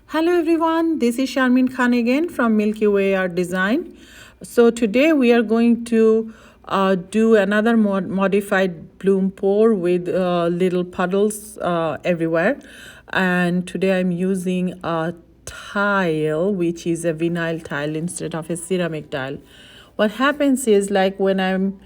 Hello everyone, this is Sharmin Khan again from Milkyway Art Design. So today we are going to do another modified bloom pour with little puddles everywhere. And today I'm using a tile, which is a vinyl tile instead of a ceramic tile. What happens is, like when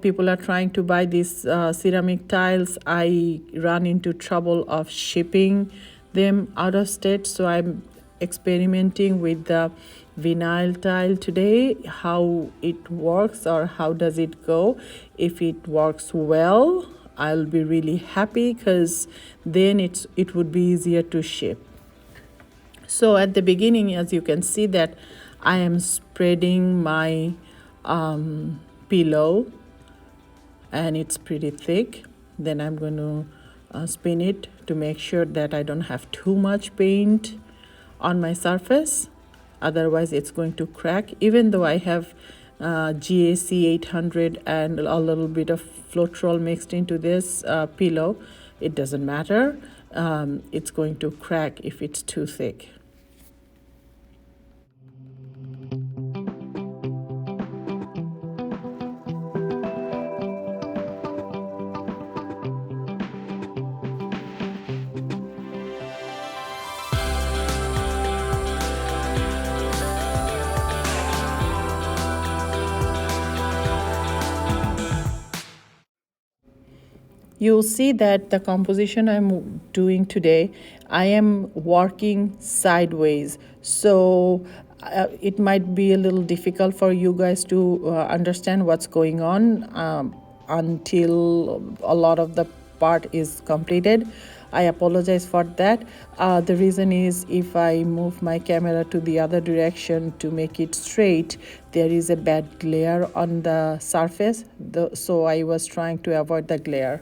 people are trying to buy these ceramic tiles, I run into trouble of shipping them out of state. So I'm experimenting with the vinyl tile today, how it works or how does it go. If it works well, I'll be really happy, because then it would be easier to ship. So at the beginning, as you can see, that I am spreading my pillow, and it's pretty thick. Then I'm going to spin it to make sure that I don't have too much paint on my surface. Otherwise it's going to crack. Even though I have GAC 800 and a little bit of Floetrol mixed into this pillow, it doesn't matter. It's going to crack if it's too thick. You'll see that the composition I'm doing today, I am working sideways. So it might be a little difficult for you guys to understand what's going on until a lot of the part is completed. I apologize for that. The reason is, if I move my camera to the other direction to make it straight, there is a bad glare on the surface. So I was trying to avoid the glare.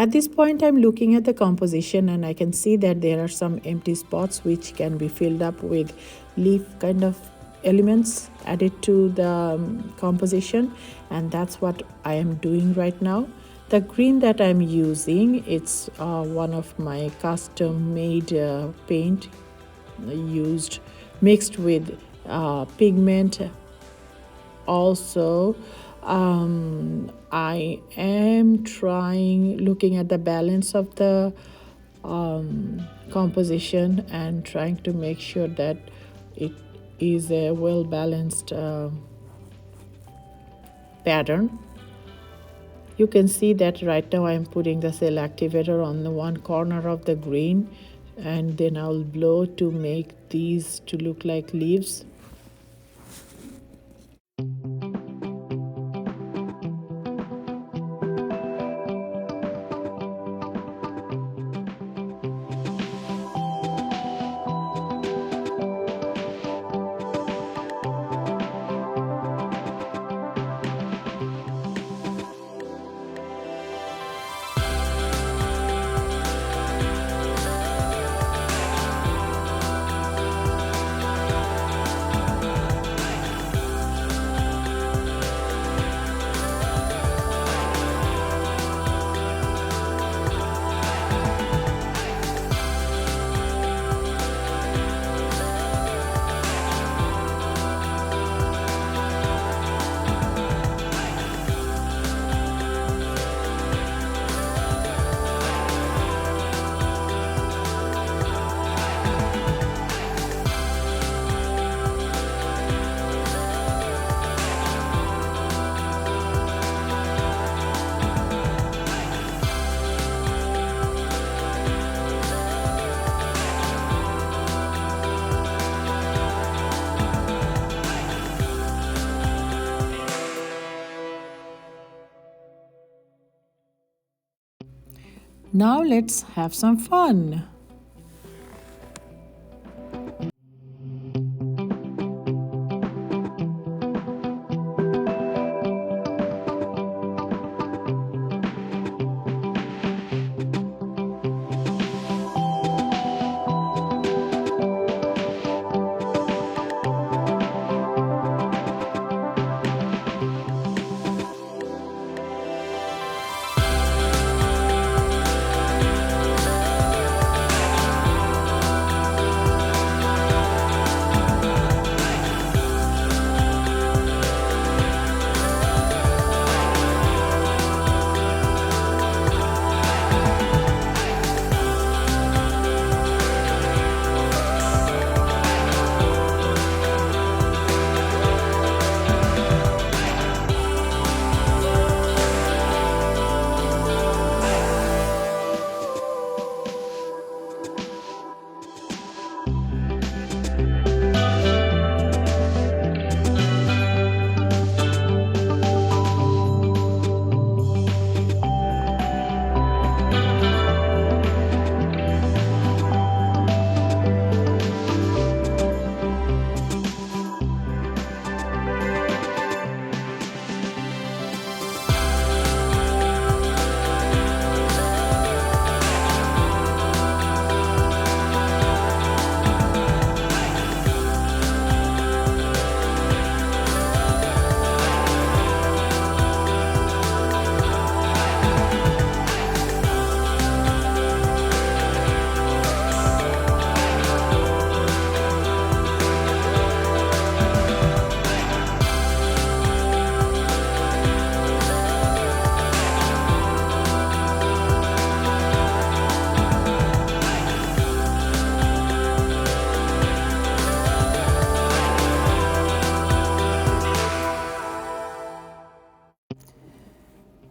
At this point, I'm looking at the composition and I can see that there are some empty spots which can be filled up with leaf kind of elements added to the composition, and that's what I am doing right now. The green that I'm using, it's one of my custom made paint used mixed with pigment. Also, I am looking at the balance of the composition and trying to make sure that it is a well balanced pattern. You can see that right now I am putting the cell activator on the one corner of the green, and then I'll blow to make these to look like leaves. Now let's have some fun.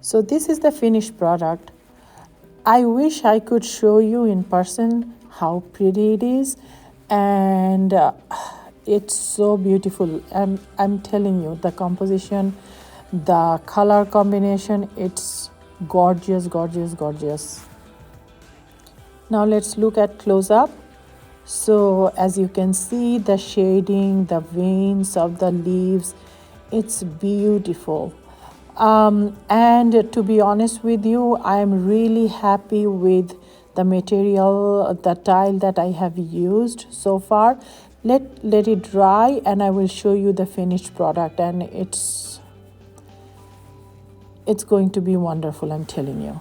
So this is the finished product. I wish I could show you in person how pretty it is, and it's so beautiful. I'm telling you, the composition, the color combination, it's gorgeous, gorgeous, gorgeous. Now let's look at close up. So as you can see, the shading, the veins of the leaves, it's beautiful. And to be honest with you, I'm really happy with the material, the tile that I have used so far. Let it dry and I will show you the finished product, and it's going to be wonderful, I'm telling you.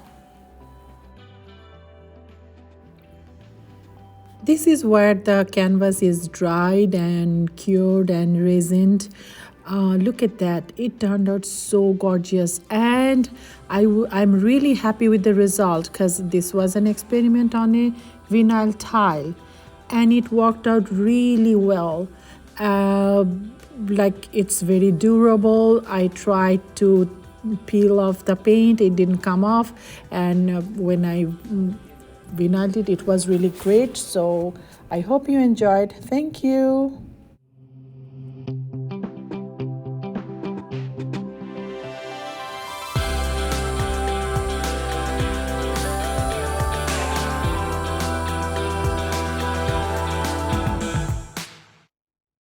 This is where the canvas is dried and cured and resined. Look at that, it turned out so gorgeous, and I'm really happy with the result because this was an experiment on a vinyl tile and it worked out really well. Like, it's very durable. I tried to peel off the paint, it didn't come off, and when I vinyled it, it was really great. So I hope you enjoyed. Thank you.